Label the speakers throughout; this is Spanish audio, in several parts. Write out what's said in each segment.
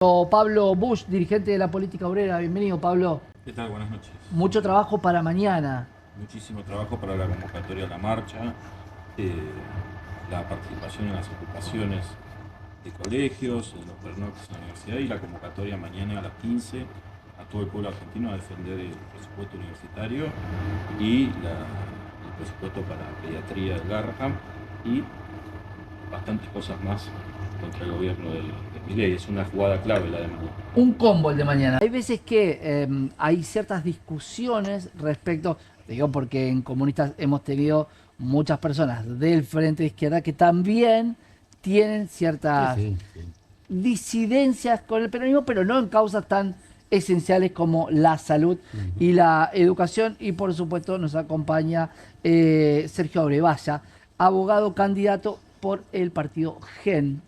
Speaker 1: Pablo Busch, dirigente de la política obrera. Bienvenido, Pablo.
Speaker 2: ¿Qué tal? Buenas noches.
Speaker 1: Mucho trabajo para mañana.
Speaker 2: Muchísimo trabajo para la convocatoria de la marcha, eh, la participación en las ocupaciones de colegios, en los pernoctes en la universidad y la convocatoria mañana a las 15 a todo el pueblo argentino a defender el presupuesto universitario y el presupuesto para pediatría del Garrahan y bastantes cosas más contra el gobierno de Milei. Es una jugada clave la de mañana.
Speaker 1: Un combo el de mañana. Hay veces que hay ciertas discusiones respecto, digo porque en comunistas hemos tenido muchas personas del frente de izquierda que también tienen ciertas disidencias con el peronismo, pero no en causas tan esenciales como la salud y la educación. Y por supuesto nos acompaña Sergio Abrevaya, abogado candidato por el partido GEN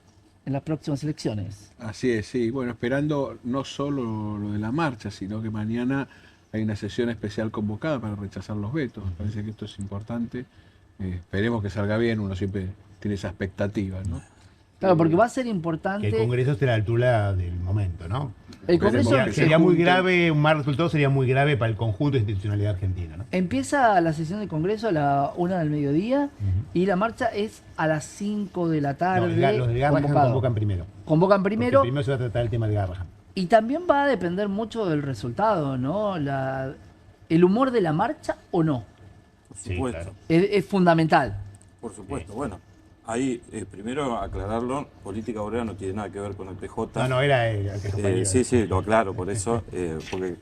Speaker 1: en las próximas elecciones.
Speaker 3: Así es, sí. Bueno, esperando no solo lo de la marcha, sino que mañana hay una sesión especial convocada para rechazar los vetos. Me parece que esto es importante. Esperemos que salga bien, uno siempre tiene esa expectativa, ¿no?
Speaker 1: Claro, porque va a ser importante.
Speaker 4: Que el Congreso esté a la altura del momento, ¿no?
Speaker 1: El Congreso
Speaker 4: sería muy grave, un mal resultado sería muy grave para el conjunto de institucionalidad argentina, ¿no?
Speaker 1: Empieza la sesión del Congreso a la 1 del mediodía y la marcha es a las 5 de la tarde.
Speaker 4: No, los del Garrahan convocan primero.
Speaker 1: Convocan primero.
Speaker 4: Porque primero se va a tratar el tema del Garrahan.
Speaker 1: Y también va a depender mucho del resultado, ¿no? El humor de la marcha o no.
Speaker 2: Por supuesto.
Speaker 4: Sí, claro.
Speaker 1: Es fundamental.
Speaker 2: Por supuesto, bueno. Ahí, primero aclararlo, política obrera no tiene nada que ver con el PJ.
Speaker 4: No, era
Speaker 2: sí, lo aclaro, por eso, porque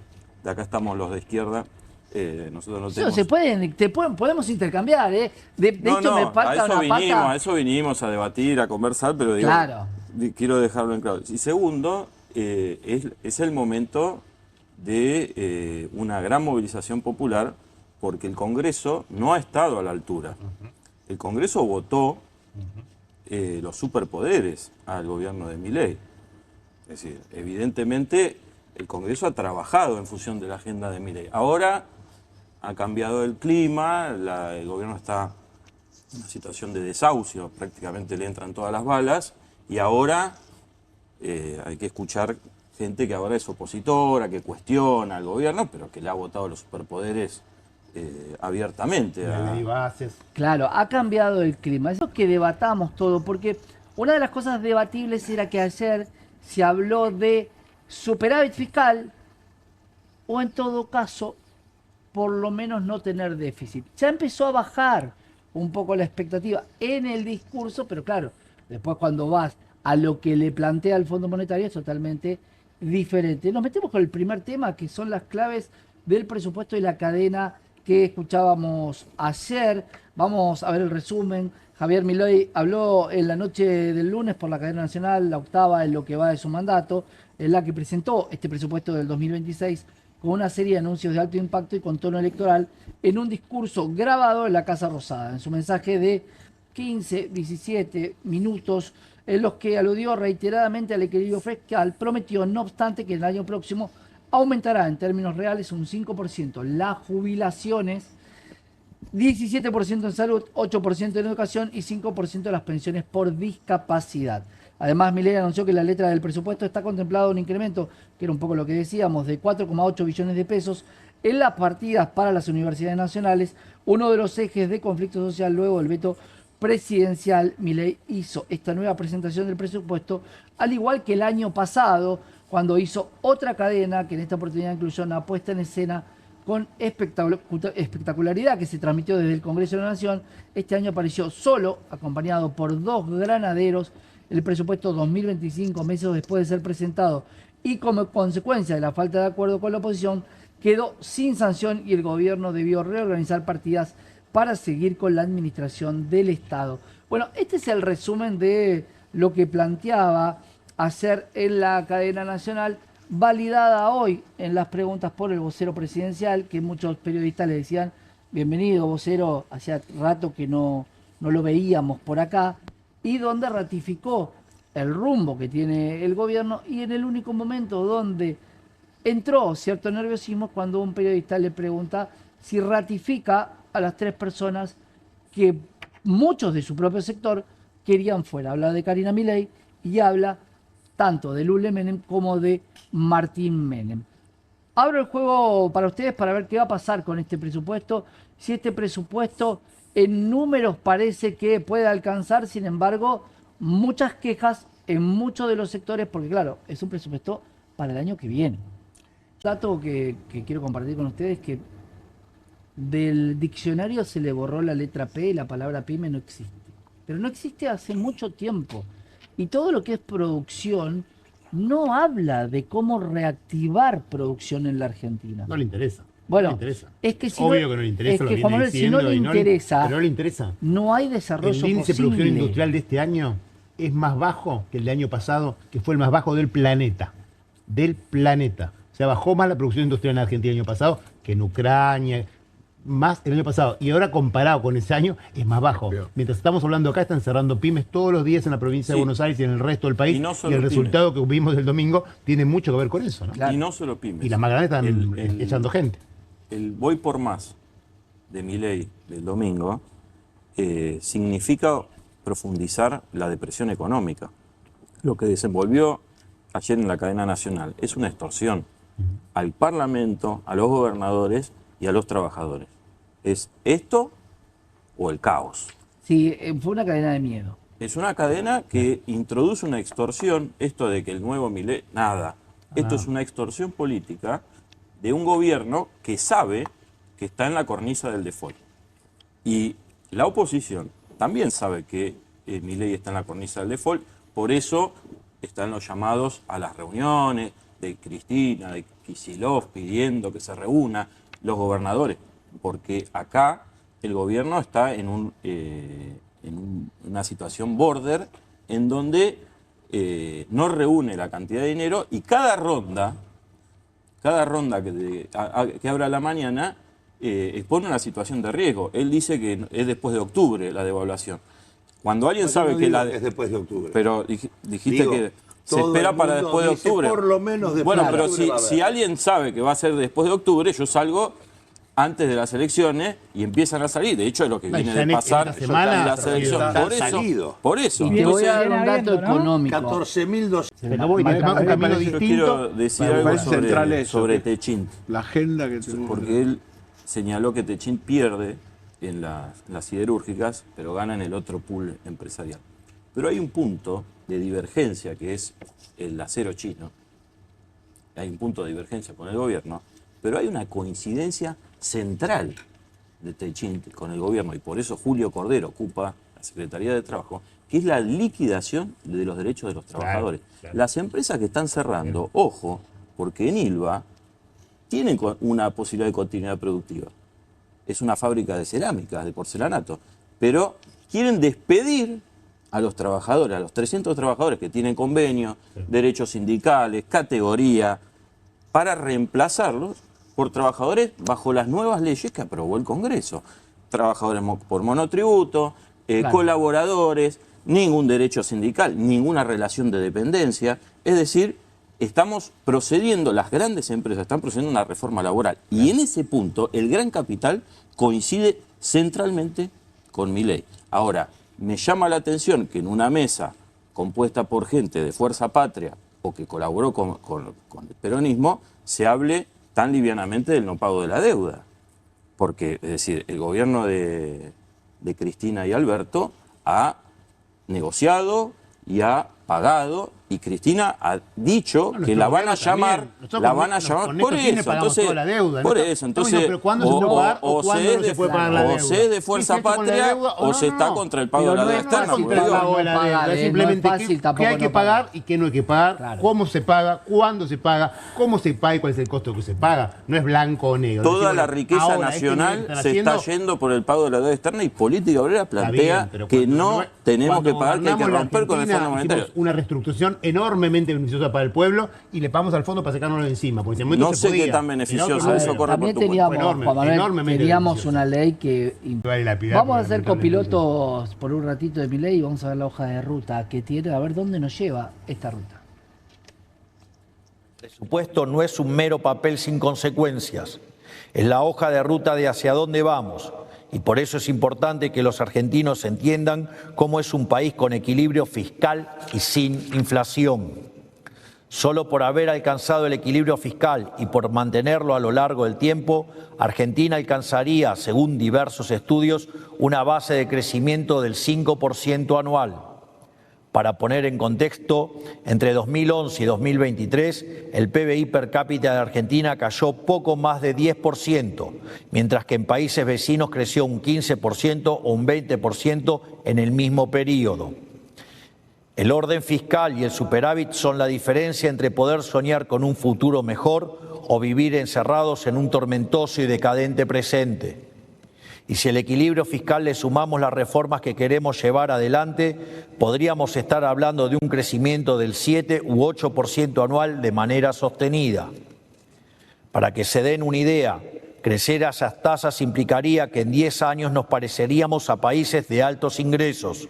Speaker 2: de acá estamos los de izquierda, nosotros no tenemos...
Speaker 1: Podemos intercambiar, ¿eh? De hecho, me falta una pata.
Speaker 2: A eso vinimos a debatir, a conversar, pero digo,
Speaker 1: claro,
Speaker 2: quiero dejarlo en claro. Y segundo, es el momento de una gran movilización popular, porque el Congreso no ha estado a la altura. El Congreso votó los superpoderes al gobierno de Milei. Es decir, evidentemente el Congreso ha trabajado en función de la agenda de Milei. Ahora ha cambiado el clima, el gobierno está en una situación de desahucio, prácticamente le entran todas las balas, y ahora hay que escuchar gente que ahora es opositora, que cuestiona al gobierno, pero que le ha votado los superpoderes abiertamente.
Speaker 4: La ley bases.
Speaker 1: claro, ha cambiado el clima. Eso que debatamos todo, porque una de las cosas debatibles era que ayer se habló de superávit fiscal o en todo caso, por lo menos no tener déficit. Ya empezó a bajar un poco la expectativa en el discurso, pero claro, después cuando vas a lo que le plantea el Fondo Monetario es totalmente diferente. Nos metemos con el primer tema, que son las claves del presupuesto y la cadena que escuchábamos ayer. Vamos a ver el resumen. Javier Milei habló en la noche del lunes por la cadena nacional, la octava en lo que va de su mandato, en la que presentó este presupuesto del 2026 con una serie de anuncios de alto impacto y con tono electoral en un discurso grabado en la Casa Rosada. En su mensaje de 15, 17 minutos, en los que aludió reiteradamente al equilibrio fiscal, prometió, no obstante, que el año próximo aumentará en términos reales un 5% las jubilaciones, 17% en salud, 8% en educación y 5% las pensiones por discapacidad. Además, Milei anunció que en la letra del presupuesto está contemplado un incremento, que era un poco lo que decíamos, de 4,8 billones de pesos en las partidas para las universidades nacionales, uno de los ejes de conflicto social luego del veto presidencial. Milei hizo esta nueva presentación del presupuesto, al igual que el año pasado, cuando hizo otra cadena, que en esta oportunidad incluyó una puesta en escena con espectacularidad que se transmitió desde el Congreso de la Nación. Este año apareció solo, acompañado por dos granaderos. El presupuesto 2025, meses después de ser presentado y como consecuencia de la falta de acuerdo con la oposición, quedó sin sanción y el gobierno debió reorganizar partidas para seguir con la administración del Estado. Bueno, este es el resumen de lo que planteaba hacer en la cadena nacional, validada hoy en las preguntas por el vocero presidencial, que muchos periodistas le decían, bienvenido vocero, hacía rato que no lo veíamos por acá, y donde ratificó el rumbo que tiene el gobierno, y en el único momento donde entró cierto nerviosismo cuando un periodista le pregunta si ratifica a las tres personas que muchos de su propio sector querían fuera. Habla de Karina Milei y habla tanto de Lule Menem como de Martín Menem. Abro el juego para ustedes para ver qué va a pasar con este presupuesto. Si este presupuesto en números parece que puede alcanzar, sin embargo, muchas quejas en muchos de los sectores, porque claro, es un presupuesto para el año que viene. Un dato que quiero compartir con ustedes es que del diccionario se le borró la letra P y la palabra pyme no existe. Pero no existe hace mucho tiempo. Y todo lo que es producción no habla de cómo reactivar producción en la Argentina.
Speaker 4: No le interesa.
Speaker 1: Bueno,
Speaker 4: no le interesa.
Speaker 1: es que si
Speaker 4: obvio
Speaker 1: no,
Speaker 4: que no le interesa,
Speaker 1: es
Speaker 4: lo
Speaker 1: que
Speaker 4: viene
Speaker 1: Juan Manuel, si no
Speaker 4: diciendo
Speaker 1: le
Speaker 4: y
Speaker 1: interesa,
Speaker 4: pero no le interesa.
Speaker 1: no hay desarrollo
Speaker 4: El índice de
Speaker 1: posible.
Speaker 4: producción industrial de este año es más bajo que el del año pasado, que fue el más bajo del planeta. Del planeta. O sea, bajó más la producción industrial en Argentina el año pasado que en Ucrania, más el año pasado. Y ahora comparado con ese año es más bajo.
Speaker 3: Bien.
Speaker 4: Mientras estamos hablando acá, están cerrando pymes todos los días en la provincia de
Speaker 2: Sí.
Speaker 4: Buenos Aires y en el resto del país.
Speaker 2: Y no solo
Speaker 4: el
Speaker 2: pymes.
Speaker 4: resultado que vimos el domingo tiene mucho que ver con eso, ¿no?
Speaker 1: Claro.
Speaker 2: Y no solo pymes.
Speaker 4: Y las más grandes están
Speaker 2: El-
Speaker 4: echando gente.
Speaker 2: El voy por más de Milei del domingo significa profundizar la depresión económica. Lo que desenvolvió ayer en la cadena nacional es una extorsión al Parlamento, a los gobernadores y a los trabajadores. ¿Es esto o el caos?
Speaker 1: Sí, fue una cadena de miedo.
Speaker 2: Es una cadena que introduce una extorsión, esto de que el nuevo Milei, nada. Esto es una extorsión política de un gobierno que sabe que está en la cornisa del default. Y la oposición también sabe que Milei está en la cornisa del default, por eso están los llamados a las reuniones de Cristina, de Kicillof, pidiendo que se reúna los gobernadores, porque acá el gobierno está en una situación border en donde no reúne la cantidad de dinero y cada ronda que abra la mañana expone una situación de riesgo. Él dice que es después de octubre la devaluación. Cuando alguien
Speaker 5: Yo
Speaker 2: sabe
Speaker 5: no
Speaker 2: que
Speaker 5: digo
Speaker 2: la...
Speaker 5: que es después de octubre.
Speaker 2: Pero dijiste
Speaker 5: Digo,
Speaker 2: que se
Speaker 5: todo
Speaker 2: espera
Speaker 5: el
Speaker 2: para
Speaker 5: mundo
Speaker 2: después de
Speaker 5: dice,
Speaker 2: octubre.
Speaker 5: por lo menos después
Speaker 2: bueno,
Speaker 5: de
Speaker 2: pero
Speaker 5: octubre va a haber.
Speaker 2: si alguien sabe que va a ser después de octubre, yo salgo antes de las elecciones y empiezan a salir. De hecho, es lo que
Speaker 4: No,
Speaker 2: viene
Speaker 4: ya
Speaker 2: de
Speaker 4: en
Speaker 2: pasar
Speaker 4: esta semana
Speaker 2: en las elecciones.
Speaker 5: están
Speaker 2: Por eso.
Speaker 5: salidos.
Speaker 2: Por eso.
Speaker 1: Y te voy a dar
Speaker 6: Viene
Speaker 1: un dato
Speaker 6: habiendo, ¿no?
Speaker 1: económico.
Speaker 5: 14.200.
Speaker 4: Pero voy,
Speaker 1: Me
Speaker 4: un camino
Speaker 1: parece-
Speaker 2: Yo
Speaker 4: distinto.
Speaker 2: quiero decir
Speaker 3: Me
Speaker 2: algo
Speaker 3: parece central
Speaker 2: sobre,
Speaker 3: eso,
Speaker 2: sobre
Speaker 3: que-
Speaker 2: Techint.
Speaker 3: La agenda que tenemos.
Speaker 2: Porque él señaló que Techint pierde en las siderúrgicas, pero gana en el otro pool empresarial. Pero hay un punto de divergencia que es el acero chino. Hay un punto de divergencia con el gobierno, pero hay una coincidencia central de Techint con el gobierno, y por eso Julio Cordero ocupa la Secretaría de Trabajo, que es la liquidación de los derechos de los trabajadores.
Speaker 4: claro.
Speaker 2: Las empresas que están cerrando, ojo, porque en Ilva tienen una posibilidad de continuidad productiva. Es una fábrica de cerámicas, de porcelanato, pero quieren despedir a los trabajadores, a los 300 trabajadores que tienen convenio, derechos sindicales, categoría, para reemplazarlos por trabajadores bajo las nuevas leyes que aprobó el Congreso. Trabajadores por monotributo,
Speaker 1: Claro.
Speaker 2: colaboradores, ningún derecho sindical, ninguna relación de dependencia. Es decir, estamos procediendo, las grandes empresas están procediendo a una reforma laboral. Y en ese punto, el gran capital coincide centralmente con Milei. Ahora, me llama la atención que en una mesa compuesta por gente de Fuerza Patria o que colaboró con el peronismo, se hable tan livianamente del no pago de la deuda. Porque, es decir, el gobierno de Cristina y Alberto ha negociado y ha pagado, y Cristina ha dicho
Speaker 4: Bueno,
Speaker 2: que la van a llamar,
Speaker 4: con
Speaker 2: por
Speaker 4: estos fines
Speaker 2: eso,
Speaker 4: pagamos
Speaker 2: entonces,
Speaker 4: toda la deuda,
Speaker 2: por
Speaker 4: ¿no?
Speaker 2: eso,
Speaker 4: No,
Speaker 2: entonces,
Speaker 4: pero ¿cuándo se puede pagar o cuándo no se puede pagar la
Speaker 2: o
Speaker 4: deuda?
Speaker 2: se es de
Speaker 4: ¿Sí
Speaker 2: Fuerza
Speaker 4: se hace con la
Speaker 2: Patria
Speaker 4: deuda
Speaker 2: o se
Speaker 4: no?
Speaker 2: está
Speaker 4: No.
Speaker 2: contra el pago
Speaker 1: Pero
Speaker 2: de la
Speaker 1: no
Speaker 2: deuda
Speaker 1: es
Speaker 2: externa.
Speaker 1: fácil
Speaker 2: porque
Speaker 4: el
Speaker 2: digo,
Speaker 1: pagar.
Speaker 4: pago de la
Speaker 1: no
Speaker 4: deuda,
Speaker 1: pagar,
Speaker 4: es
Speaker 1: no
Speaker 4: simplemente
Speaker 1: es fácil
Speaker 4: qué
Speaker 1: tampoco
Speaker 4: hay que
Speaker 1: no pagar.
Speaker 4: pagar y qué no hay que pagar,
Speaker 1: Claro.
Speaker 4: cómo se paga, cuándo se paga, cómo se paga y cuál es el costo que se paga. No es blanco o negro.
Speaker 2: Toda
Speaker 4: Decir,
Speaker 2: la
Speaker 4: bueno,
Speaker 2: riqueza
Speaker 4: ahora,
Speaker 2: nacional
Speaker 4: que están
Speaker 2: se está
Speaker 4: haciendo,
Speaker 2: yendo por el pago de la deuda externa, y Política Obrera
Speaker 4: está
Speaker 2: plantea
Speaker 4: bien, pero
Speaker 2: que
Speaker 4: cuando
Speaker 2: no tenemos
Speaker 4: cuando
Speaker 2: que pagar, que hay que
Speaker 4: gobernamos la
Speaker 2: romper con el
Speaker 4: Argentina,
Speaker 2: Fondo Monetario.
Speaker 4: hicimos una reestructuración enormemente beneficiosa para el pueblo y le pagamos al fondo para sacárnoslo de encima. Porque en ese momento
Speaker 2: No
Speaker 4: se
Speaker 2: sé
Speaker 4: podía.
Speaker 2: qué tan
Speaker 4: En
Speaker 2: beneficiosa,
Speaker 4: otro
Speaker 2: eso
Speaker 4: momento,
Speaker 2: corre
Speaker 1: También
Speaker 2: por tu
Speaker 1: teníamos,
Speaker 4: cuenta. Enorme,
Speaker 1: Juan Manuel,
Speaker 4: enormemente
Speaker 1: teníamos
Speaker 4: beneficioso.
Speaker 1: una ley que...
Speaker 4: Vale la pidar,
Speaker 1: Vamos a
Speaker 4: pero
Speaker 1: hacer
Speaker 4: lamentablemente
Speaker 1: copilotos por un ratito de mi ley y vamos a ver la hoja de ruta que tiene, a ver dónde nos lleva esta ruta.
Speaker 7: El presupuesto no es un mero papel sin consecuencias, es la hoja de ruta de hacia dónde vamos, y por eso es importante que los argentinos entiendan cómo es un país con equilibrio fiscal y sin inflación. Solo por haber alcanzado el equilibrio fiscal y por mantenerlo a lo largo del tiempo, Argentina alcanzaría, según diversos estudios, una base de crecimiento del 5% anual. Para poner en contexto, entre 2011 y 2023, el PBI per cápita de Argentina cayó poco más de 10%, mientras que en países vecinos creció un 15% o un 20% en el mismo periodo. El orden fiscal y el superávit son la diferencia entre poder soñar con un futuro mejor o vivir encerrados en un tormentoso y decadente presente. Y si al equilibrio fiscal le sumamos las reformas que queremos llevar adelante, podríamos estar hablando de un crecimiento del 7 u 8% anual de manera sostenida. Para que se den una idea, crecer a esas tasas implicaría que en 10 años nos pareceríamos a países de altos ingresos.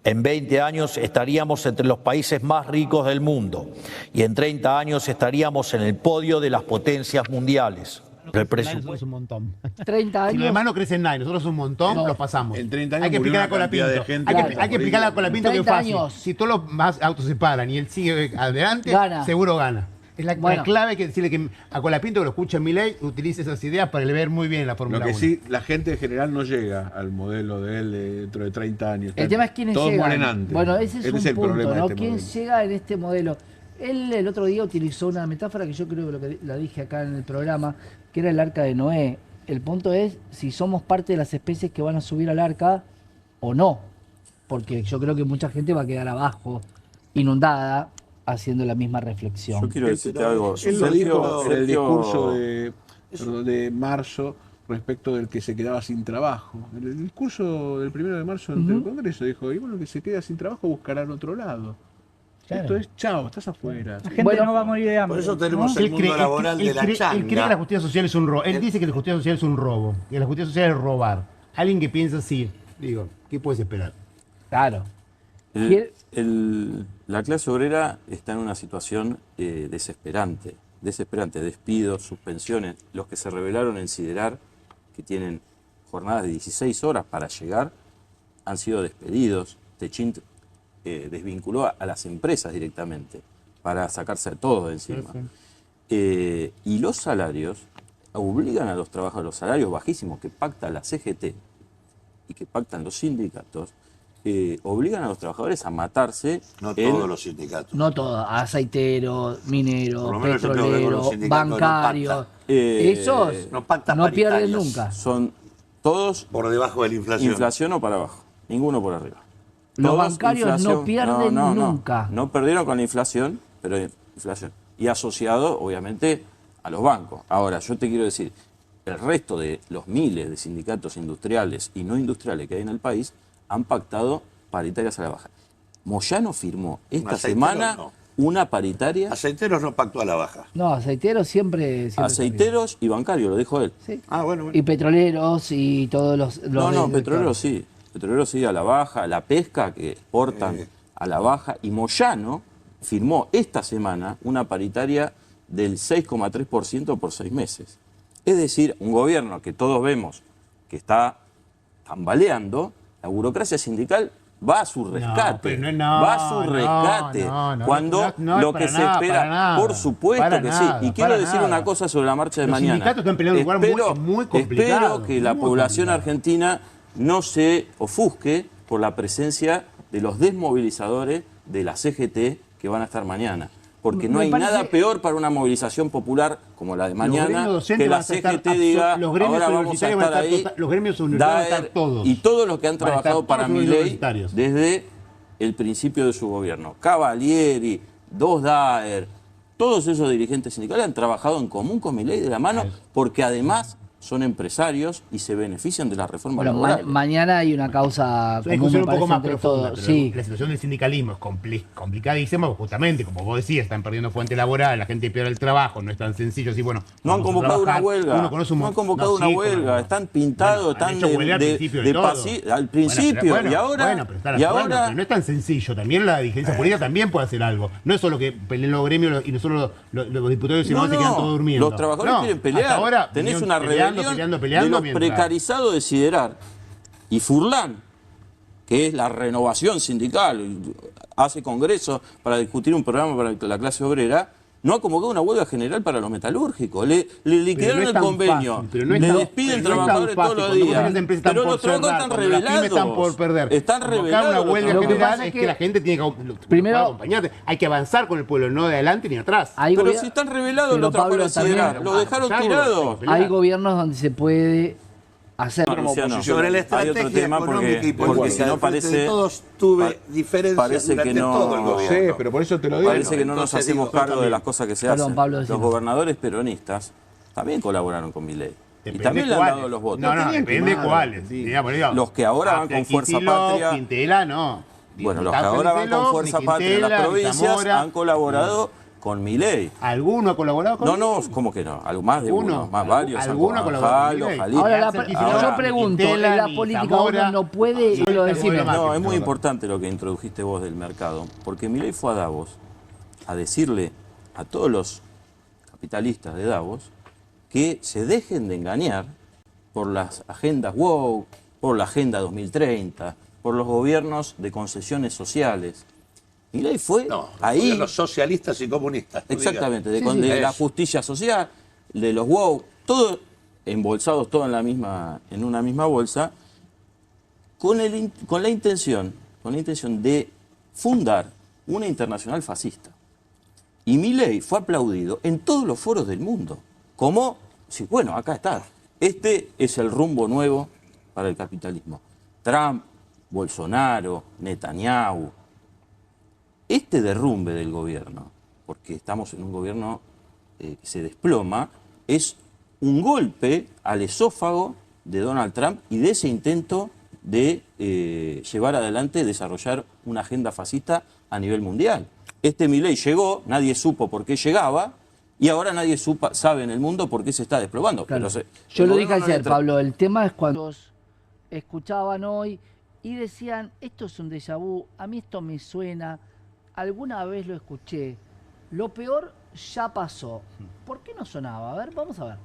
Speaker 7: En 20 años estaríamos entre los países más ricos del mundo y en 30 años estaríamos en el podio de las potencias mundiales. El presupuesto
Speaker 4: Es un montón.
Speaker 1: 30
Speaker 4: Si
Speaker 1: años.
Speaker 4: los demás no crecen nada y nosotros un montón, los pasamos.
Speaker 3: En 30 años
Speaker 4: hay que
Speaker 3: murió
Speaker 4: explicar a
Speaker 3: una cantidad
Speaker 4: Colapinto.
Speaker 3: de gente
Speaker 4: Hay
Speaker 3: que
Speaker 4: que, hay que explicarle a Colapinto que es
Speaker 1: 30
Speaker 4: fácil.
Speaker 1: años.
Speaker 4: Si todos los más autos se paran y él sigue adelante,
Speaker 1: Gana.
Speaker 4: seguro gana. Es la
Speaker 1: Bueno.
Speaker 4: clave, hay que decirle que a Colapinto que lo escucha en Milei, utilice esas ideas para ver muy bien la Fórmula
Speaker 3: Lo que
Speaker 4: 1.
Speaker 3: sí, la gente en general no llega al modelo de él dentro de 30 años.
Speaker 1: El tema es quiénes
Speaker 3: Todos
Speaker 1: llegan.
Speaker 3: mueren antes.
Speaker 1: Bueno, ese es
Speaker 3: Ese
Speaker 1: un
Speaker 3: el
Speaker 1: punto,
Speaker 3: problema de
Speaker 1: ¿no?
Speaker 3: este
Speaker 1: ¿Quién
Speaker 3: modelo.
Speaker 1: llega en este modelo? Él el otro día utilizó una metáfora que yo creo que, la dije acá en el programa, que era el arca de Noé. El punto es si somos parte de las especies que van a subir al arca o no. Porque yo creo que mucha gente va a quedar abajo, inundada, haciendo la misma reflexión.
Speaker 2: Yo quiero decirte algo.
Speaker 3: Él lo dijo en el
Speaker 2: Sergio-
Speaker 3: discurso de marzo respecto del que se quedaba sin trabajo. En el discurso del 1 de marzo ante el Congreso dijo, y bueno, el que se queda sin trabajo buscará en otro lado.
Speaker 4: Claro.
Speaker 3: Esto es, chao, estás afuera.
Speaker 6: La gente
Speaker 1: Bueno,
Speaker 6: no va a morir de hambre.
Speaker 5: Por eso tenemos
Speaker 6: ¿no?
Speaker 5: el mundo laboral de la
Speaker 4: Él cree que la
Speaker 5: changa.
Speaker 4: justicia social es un robo. Él dice que la justicia social es un robo. Que la justicia social es robar. Alguien que piensa así, digo, ¿qué puedes esperar?
Speaker 1: Claro. Y él-
Speaker 2: La clase obrera está en una situación desesperante, despidos, suspensiones. Los que se rebelaron en Siderar, que tienen jornadas de 16 horas para llegar, han sido despedidos. Techint desvinculó a las empresas directamente para sacarse a todos de encima. Y los salarios obligan a los trabajadores, los salarios bajísimos que pacta la CGT y que pactan los sindicatos, obligan a los trabajadores a matarse.
Speaker 5: No
Speaker 2: en-
Speaker 5: todos los sindicatos.
Speaker 1: No todo, aceitero, minero,
Speaker 5: Por lo menos yo tengo que ver con los
Speaker 1: petrolero,
Speaker 5: sindicatos que no
Speaker 1: bancario.
Speaker 5: pactan.
Speaker 1: Esos
Speaker 5: No pactan
Speaker 1: no pierden
Speaker 5: paritarios.
Speaker 1: nunca.
Speaker 2: Son todos
Speaker 5: Por debajo de la inflación.
Speaker 2: inflación o para abajo, ninguno por arriba.
Speaker 1: Los
Speaker 2: Todos
Speaker 1: bancarios no pierden nunca.
Speaker 2: No perdieron con la inflación, pero inflación. Y asociado, obviamente, a los bancos. Ahora, yo te quiero decir, el resto de los miles de sindicatos industriales y no industriales que hay en el país han pactado paritarias a la baja. Moyano firmó esta
Speaker 5: Aceiteros
Speaker 2: semana
Speaker 5: no.
Speaker 2: una paritaria,
Speaker 5: Aceiteros no pactó a la baja.
Speaker 1: No, aceiteros siempre
Speaker 2: aceiteros y bancarios, lo dijo él.
Speaker 1: Sí.
Speaker 5: Ah, bueno, bueno.
Speaker 1: Y petroleros y todos los
Speaker 2: No, petroleros sí. Petroleros sí a la baja, la pesca que exportan a la baja. Y Moyano firmó esta semana una paritaria del 6,3% por 6 meses. Es decir, un gobierno que todos vemos que está tambaleando, la burocracia sindical va a su rescate. Va a su rescate. Cuando
Speaker 4: no es
Speaker 2: lo
Speaker 4: para
Speaker 2: que
Speaker 4: nada,
Speaker 2: se
Speaker 4: para
Speaker 2: espera,
Speaker 4: nada,
Speaker 2: por supuesto
Speaker 4: para
Speaker 2: que
Speaker 4: nada,
Speaker 2: sí. Y quiero
Speaker 4: para
Speaker 2: decir
Speaker 4: nada.
Speaker 2: una cosa sobre la marcha de
Speaker 4: Los
Speaker 2: mañana.
Speaker 4: sindicatos están peleando en un lugar muy complicado,
Speaker 2: Espero que la
Speaker 4: muy
Speaker 2: población
Speaker 4: complicado.
Speaker 2: argentina no se ofusque por la presencia de los desmovilizadores de la CGT que van a estar mañana. Porque no
Speaker 1: Me
Speaker 2: hay
Speaker 1: parece-
Speaker 2: nada peor para una movilización popular como la de mañana
Speaker 4: gremios docentes
Speaker 2: que la
Speaker 4: van a estar
Speaker 2: CGT diga,
Speaker 4: los gremios
Speaker 2: ahora vamos a
Speaker 4: universitarios van a
Speaker 2: estar
Speaker 4: estar
Speaker 2: ahí,
Speaker 4: tota- los gremios universitarios van a estar
Speaker 2: Daer
Speaker 4: todos.
Speaker 2: y todos los que han
Speaker 4: Van a estar
Speaker 2: trabajado para
Speaker 4: todos los
Speaker 2: Milei
Speaker 4: universitarios.
Speaker 2: desde el principio de su gobierno. Cavalieri, Dos Daer, todos esos dirigentes sindicales han trabajado en común con Milei de la mano porque además son empresarios y se benefician de la reforma
Speaker 1: Bueno,
Speaker 2: laboral.
Speaker 1: mañana hay una causa
Speaker 4: Es una
Speaker 1: común,
Speaker 4: discusión
Speaker 1: me
Speaker 4: un poco
Speaker 1: parece,
Speaker 4: más
Speaker 1: entre
Speaker 4: profunda,
Speaker 1: todos.
Speaker 4: pero
Speaker 1: Sí.
Speaker 4: la situación del sindicalismo es complicadísima, justamente, como vos decías, están perdiendo fuente laboral, la gente pierde el trabajo, no es tan sencillo así, bueno.
Speaker 2: No han
Speaker 4: vamos a
Speaker 2: convocado una
Speaker 4: trabajar.
Speaker 2: huelga.
Speaker 4: Uno conoce un
Speaker 2: No han
Speaker 4: montón-
Speaker 2: convocado
Speaker 4: no,
Speaker 2: una
Speaker 4: sí,
Speaker 2: huelga.
Speaker 4: como-
Speaker 2: Están pintados,
Speaker 4: Bueno, han
Speaker 2: están
Speaker 4: hecho huelga al principio de todo.
Speaker 2: al principio.
Speaker 4: Bueno,
Speaker 2: y ahora,
Speaker 4: bueno, pero están
Speaker 2: y
Speaker 4: actuando,
Speaker 2: ahora
Speaker 4: pero no es tan sencillo. También la dirigencia política también puede hacer algo. No es solo que peleen los gremios y nosotros los diputados y
Speaker 2: no,
Speaker 4: se quedan todos durmiendo.
Speaker 2: los trabajadores
Speaker 4: No,
Speaker 2: quieren pelear.
Speaker 4: hasta ahora
Speaker 2: Tenés
Speaker 4: vinieron
Speaker 2: una
Speaker 4: peleando,
Speaker 2: rebelión
Speaker 4: peleando,
Speaker 2: de
Speaker 4: peleando,
Speaker 2: los
Speaker 4: mientras-
Speaker 2: precarizados de Siderar y Furlan, que es la renovación sindical, hace congresos para discutir un programa para la clase obrera, no ha convocado una huelga general para los metalúrgicos. Le liquidaron el convenio, le despiden trabajadores todos los días. Pero los trabajadores están revelados.
Speaker 4: Están por perder.
Speaker 2: Están revelados.
Speaker 4: Una huelga
Speaker 1: Lo que
Speaker 4: general
Speaker 1: pasa
Speaker 4: es que la gente tiene que
Speaker 1: primero
Speaker 4: acompañarte. Hay que avanzar con el pueblo, no de adelante ni atrás.
Speaker 2: Pero si están revelados
Speaker 1: pero
Speaker 2: los trabajadores
Speaker 1: Pablo,
Speaker 2: de
Speaker 1: también-
Speaker 2: lo dejaron tirado.
Speaker 1: hay gobiernos donde se puede hacer.
Speaker 2: Luciano,
Speaker 5: Sobre la
Speaker 2: hay otro
Speaker 5: estrategia
Speaker 2: tema
Speaker 5: económica y
Speaker 2: porque si
Speaker 5: política
Speaker 2: no
Speaker 5: del Frente de
Speaker 2: parece...
Speaker 5: Todos tuve diferencias
Speaker 2: parece que
Speaker 5: durante
Speaker 2: no-
Speaker 5: todo el
Speaker 3: No
Speaker 5: gobierno.
Speaker 3: sé, pero por eso te lo digo.
Speaker 2: Parece que no nos
Speaker 5: Entonces,
Speaker 2: hacemos
Speaker 5: digo,
Speaker 2: cargo de las cosas que se
Speaker 1: Perdón,
Speaker 2: hacen.
Speaker 1: Pablo,
Speaker 2: Los
Speaker 1: decime.
Speaker 2: gobernadores peronistas también colaboraron con Milei. Y
Speaker 4: Depende
Speaker 2: también le han
Speaker 4: cuáles.
Speaker 2: dado los votos.
Speaker 4: No,
Speaker 3: tenían
Speaker 4: depende
Speaker 3: quemado,
Speaker 4: cuáles.
Speaker 3: sí.
Speaker 4: Digamos,
Speaker 2: Los que ahora van con Fuerza
Speaker 4: Kicillof,
Speaker 2: Patria.
Speaker 4: Quintela, no.
Speaker 2: Bueno, los
Speaker 4: Ni
Speaker 2: que ahora van con
Speaker 4: Kicillof,
Speaker 2: Fuerza
Speaker 4: ni
Speaker 2: Patria en las
Speaker 4: Quintela, ni
Speaker 2: provincias
Speaker 4: Zamora.
Speaker 2: han colaborado con Milei.
Speaker 4: ¿Alguno ha colaborado con
Speaker 2: No, ¿cómo que no? Algo más de uno, más varios.
Speaker 4: ¿Alguno ha colaborado con Milei?
Speaker 2: Jalil.
Speaker 1: Ahora,
Speaker 4: Ahora,
Speaker 1: yo pregunto,
Speaker 4: Quintela,
Speaker 1: en la
Speaker 4: ni
Speaker 1: política
Speaker 4: Zamora,
Speaker 1: uno no puede,
Speaker 4: ni
Speaker 1: lo decime.
Speaker 4: Zamora.
Speaker 2: No, es muy importante lo que introdujiste vos del mercado, porque Milei fue a Davos a decirle a todos los capitalistas de Davos que se dejen de engañar por las agendas woke, por la Agenda 2030, por los gobiernos de concesiones sociales. Milei fue
Speaker 5: No,
Speaker 2: ahí,
Speaker 5: los socialistas y comunistas. no
Speaker 2: exactamente,
Speaker 5: digas.
Speaker 2: de la
Speaker 5: Eso.
Speaker 2: justicia social, de los woke, todos embolsados todos en una misma bolsa, con la intención de fundar una internacional fascista. Y Milei fue aplaudido en todos los foros del mundo, como, sí, bueno, acá está, este es el rumbo nuevo para el capitalismo. Trump, Bolsonaro, Netanyahu, este derrumbe del gobierno, porque estamos en un gobierno que se desploma, es un golpe al esófago de Donald Trump y de ese intento de llevar adelante, desarrollar una agenda fascista a nivel mundial. Este Milei llegó, nadie supo por qué llegaba, y ahora nadie sabe en el mundo por qué se está desplomando.
Speaker 1: Claro.
Speaker 2: Pero
Speaker 1: Yo
Speaker 2: el
Speaker 1: lo dije
Speaker 2: gobierno no
Speaker 1: ayer,
Speaker 2: le
Speaker 1: Pablo, el tema es cuando escuchaban hoy y decían, esto es un déjà vu, a mí esto me suena, alguna vez lo escuché, lo peor ya pasó. ¿Por qué no sonaba? A ver, vamos a ver.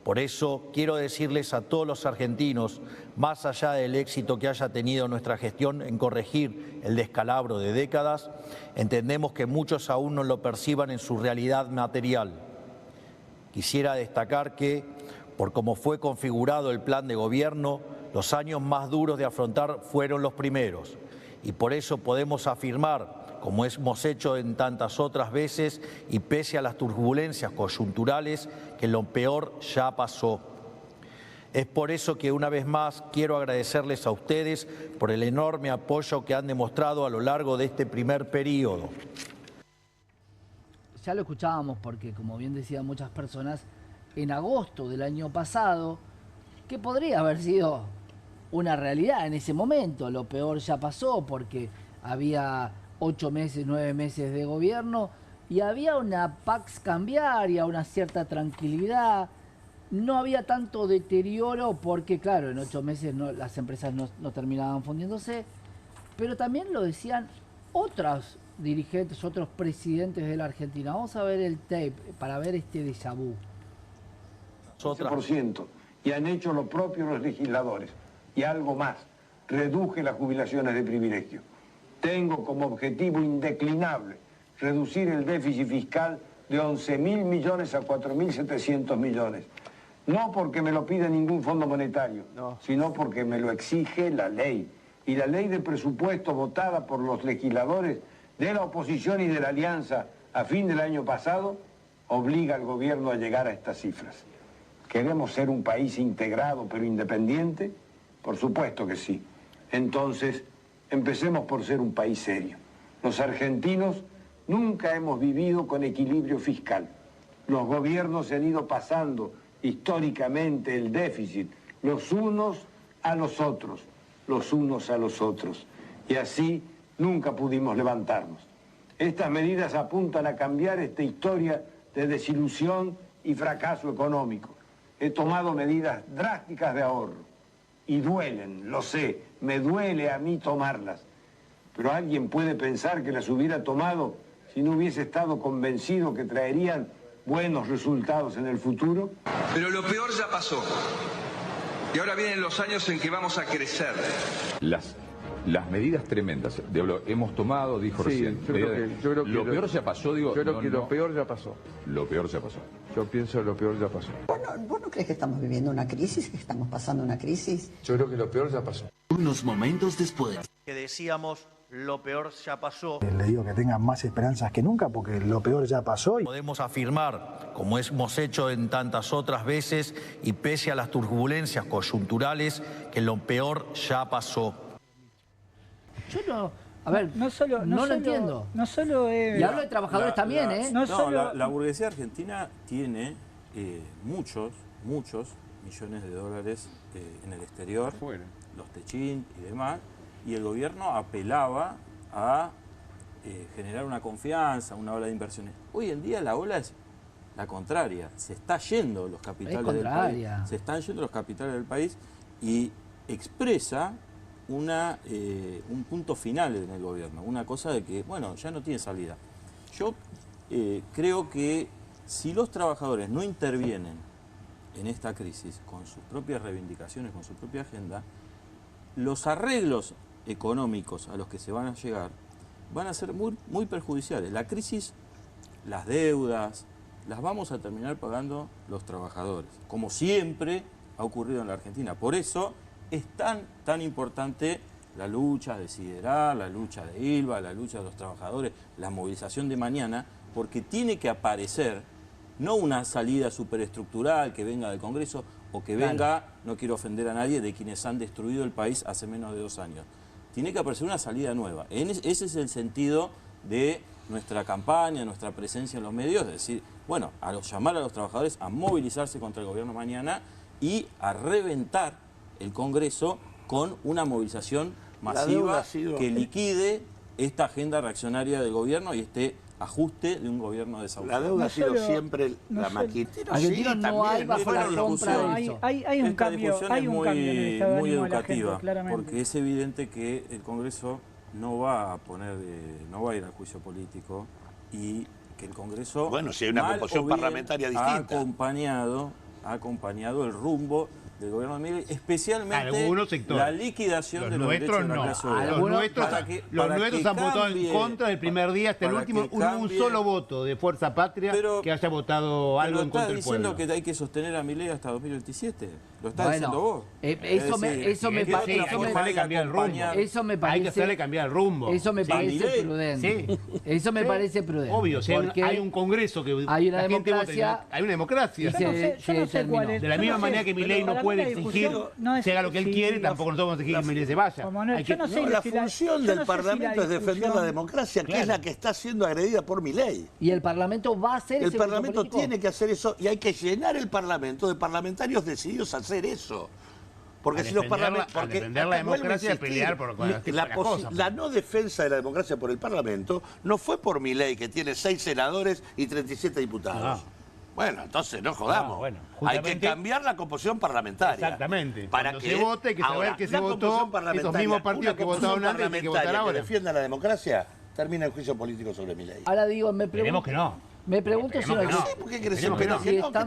Speaker 7: Por eso quiero decirles a todos los argentinos, más allá del éxito que haya tenido nuestra gestión en corregir el descalabro de décadas, entendemos que muchos aún no lo perciban en su realidad material. Quisiera destacar que, por cómo fue configurado el plan de gobierno, los años más duros de afrontar fueron los primeros. Y por eso podemos afirmar, como hemos hecho en tantas otras veces, y pese a las turbulencias coyunturales, que lo peor ya pasó. Es por eso que una vez más quiero agradecerles a ustedes por el enorme apoyo que han demostrado a lo largo de este primer periodo.
Speaker 1: Ya lo escuchábamos porque, como bien decían muchas personas, en agosto del año pasado, que podría haber sido una realidad en ese momento, lo peor ya pasó porque había 8 meses, 9 meses de gobierno y había una pax cambiaria, una cierta tranquilidad, no había tanto deterioro porque, claro, en 8 meses las empresas no terminaban fundiéndose, pero también lo decían otros dirigentes, otros presidentes de la Argentina. Vamos a ver el tape para ver este déjà vu.
Speaker 6: 12%, y han hecho lo propio los legisladores. Y algo más, reduje las jubilaciones de privilegio. Tengo como objetivo indeclinable reducir el déficit fiscal de 11.000 millones a 4.700 millones. No porque me lo pida ningún fondo monetario, sino porque me lo exige la ley. Y la ley de presupuesto votada por los legisladores de la oposición y de la alianza a fin del año pasado obliga al gobierno a llegar a estas cifras. ¿Queremos ser un país integrado pero independiente? Por supuesto que sí. Entonces, empecemos por ser un país serio. Los argentinos nunca hemos vivido con equilibrio fiscal. Los gobiernos se han ido pasando históricamente el déficit los unos a los otros, los unos a los otros. Y así nunca pudimos levantarnos. Estas medidas apuntan a cambiar esta historia de desilusión y fracaso económico. He tomado medidas drásticas de ahorro. Y duelen, lo sé, me duele a mí tomarlas. Pero alguien puede pensar que las hubiera tomado si no hubiese estado convencido que traerían buenos resultados en el futuro.
Speaker 8: Pero lo peor ya pasó. Y ahora vienen los años en que vamos a crecer.
Speaker 9: Las medidas tremendas, hemos tomado, dijo recién.
Speaker 10: Yo creo que
Speaker 9: lo peor ya pasó, digo.
Speaker 10: Yo creo que lo peor ya pasó.
Speaker 9: Lo peor ya pasó.
Speaker 10: Yo pienso que lo peor ya pasó.
Speaker 11: ¿Vos no crees que estamos viviendo una crisis, que estamos pasando una crisis?
Speaker 10: Yo creo que lo peor ya pasó.
Speaker 12: Unos momentos después.
Speaker 7: Que decíamos, lo peor ya pasó.
Speaker 13: Le digo que tengan más esperanzas que nunca porque lo peor ya pasó.
Speaker 7: Podemos afirmar, como hemos hecho en tantas otras veces, y pese a las turbulencias coyunturales, que lo peor ya pasó.
Speaker 1: Yo no, a ver,
Speaker 14: no
Speaker 1: lo entiendo.
Speaker 14: No solo
Speaker 1: y hablo de trabajadores también, ¿eh?
Speaker 2: La burguesía argentina tiene muchos millones de dólares en el exterior,
Speaker 3: Afuera.
Speaker 2: los techín y demás, y el gobierno apelaba a generar una confianza, una ola de inversiones. Hoy en día la ola es la contraria, se está yendo los capitales del país, se están yendo los capitales del país y expresa un punto final en el gobierno, una cosa de que, bueno, ya no tiene salida. Yo creo que si los trabajadores no intervienen en esta crisis con sus propias reivindicaciones, con su propia agenda, los arreglos económicos a los que se van a llegar van a ser muy perjudiciales. La crisis, las deudas, las vamos a terminar pagando los trabajadores, como siempre ha ocurrido en la Argentina. Por eso es tan importante la lucha de Sideral, la lucha de ILVA, la lucha de los trabajadores, la movilización de mañana, porque tiene que aparecer no una salida superestructural que venga del Congreso o que venga, no quiero ofender a nadie, de quienes han destruido el país hace menos de 2 años. Tiene que aparecer una salida nueva. Ese es el sentido de nuestra campaña, nuestra presencia en los medios, es decir, bueno, llamar a los trabajadores a movilizarse contra el gobierno mañana y a reventar el Congreso con una movilización masiva que liquide esta agenda reaccionaria del gobierno y este ajuste de un gobierno desahuciado.
Speaker 5: La deuda ha sido siempre la maquinita.
Speaker 1: Argentina no hay bajo la sombra de eso.
Speaker 14: Hay un cambio, hay un cambio en el estado de ánimo de la gente,
Speaker 2: educativa,
Speaker 14: claramente.
Speaker 2: porque es evidente que el Congreso no va a ir al juicio político y que el Congreso,
Speaker 5: bueno, si hay una composición parlamentaria distinta,
Speaker 2: ha acompañado el rumbo del gobierno de Milei, especialmente
Speaker 4: algunos sectores.
Speaker 2: la liquidación de los derechos de la clase obrera.
Speaker 4: Los nuestros han votado en contra del primer día hasta el último. Hubo un solo voto de Fuerza Patria que haya votado algo en contra del pueblo.
Speaker 2: ¿Estás diciendo que hay que sostener a Milei hasta 2027? ¿Lo estás diciendo vos?
Speaker 1: Eso me parece
Speaker 4: cambiar el rumbo.
Speaker 1: Eso me parece.
Speaker 4: Hay que hacerle cambiar el rumbo.
Speaker 1: Eso me parece prudente.
Speaker 4: Sí.
Speaker 1: Eso me parece prudente.
Speaker 4: Obvio, hay un Congreso que
Speaker 1: hay una
Speaker 4: la gente
Speaker 1: democracia.
Speaker 4: vota, hay una democracia.
Speaker 14: Yo no sé cuál es.
Speaker 4: De la misma manera que Milei no puede exigir que haga lo que él quiere, tampoco nosotros vamos a exigir que Milei se vaya.
Speaker 5: La función del Parlamento es defender la democracia, que es la que está siendo agredida por Milei.
Speaker 1: Y el Parlamento va a hacer eso.
Speaker 5: El Parlamento tiene que hacer eso y hay que llenar el Parlamento de parlamentarios decididos a hacer eso. Porque si los parlamentarios.
Speaker 4: Defender la democracia y pelear por
Speaker 5: la no defensa de la democracia por el Parlamento no fue por Milei, que tiene 6 senadores y 37 diputados. Bueno, entonces no jodamos. Hay que cambiar la composición parlamentaria.
Speaker 4: Exactamente.
Speaker 5: Para
Speaker 4: cuando
Speaker 5: que
Speaker 4: se vote, hay que saber que se votó. Esos mismos partidos que votaron antes tienen que votar ahora.
Speaker 5: Que defienda la democracia, termina el juicio político sobre Milei.
Speaker 1: Ahora digo,
Speaker 4: Esperemos que no.
Speaker 1: Me pregunto si
Speaker 5: ¿por qué querés que no? Que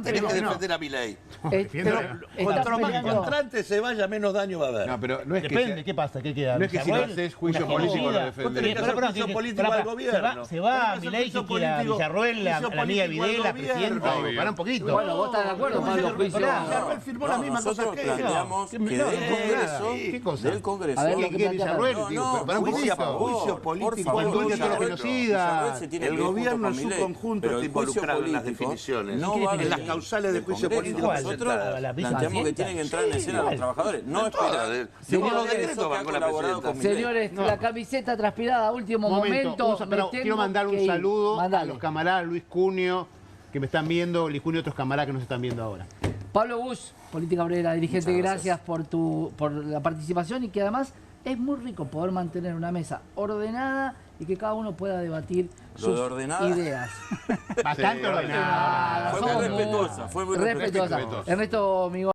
Speaker 5: tenés que defender a Milei. Cuanto más contrante se vaya, menos daño va a haber.
Speaker 3: No, pero no es
Speaker 4: Depende,
Speaker 3: que
Speaker 4: ¿qué pasa? ¿Qué queda?
Speaker 3: no es que si no haces juicio político lo
Speaker 5: Vos tenés que hacer juicio político al gobierno.
Speaker 4: Se va Milei, que quiera Villarroel, la amiga Videla, la presidenta. Para un poquito.
Speaker 1: Bueno, vos estás de acuerdo con los juicios.
Speaker 5: Villarroel firmó la misma cosa que
Speaker 2: planteamos que del Congreso.
Speaker 1: A ver,
Speaker 4: ¿Qué quiere Villarroel? Para un poquito.
Speaker 5: Juicio político al
Speaker 4: genocida.
Speaker 5: El gobierno en su conjunto está involucrado en las definiciones, en las causales de juicio político.
Speaker 2: Nosotros planteamos que tienen que entrar en escena los trabajadores, no esperar.
Speaker 1: Señores, la camiseta transpirada, último momento.
Speaker 4: Quiero mandar un saludo a los camaradas Luis Cunio, que me están viendo, Luis Cunio y otros camaradas que nos están viendo ahora.
Speaker 1: Pablo Bush, Política Obrera, dirigente, gracias por la participación y que además es muy rico poder mantener una mesa ordenada y que cada uno pueda debatir sus ideas.
Speaker 4: Bastante ordenada.
Speaker 2: Fue muy respetuosa.
Speaker 1: Ernesto, amigo.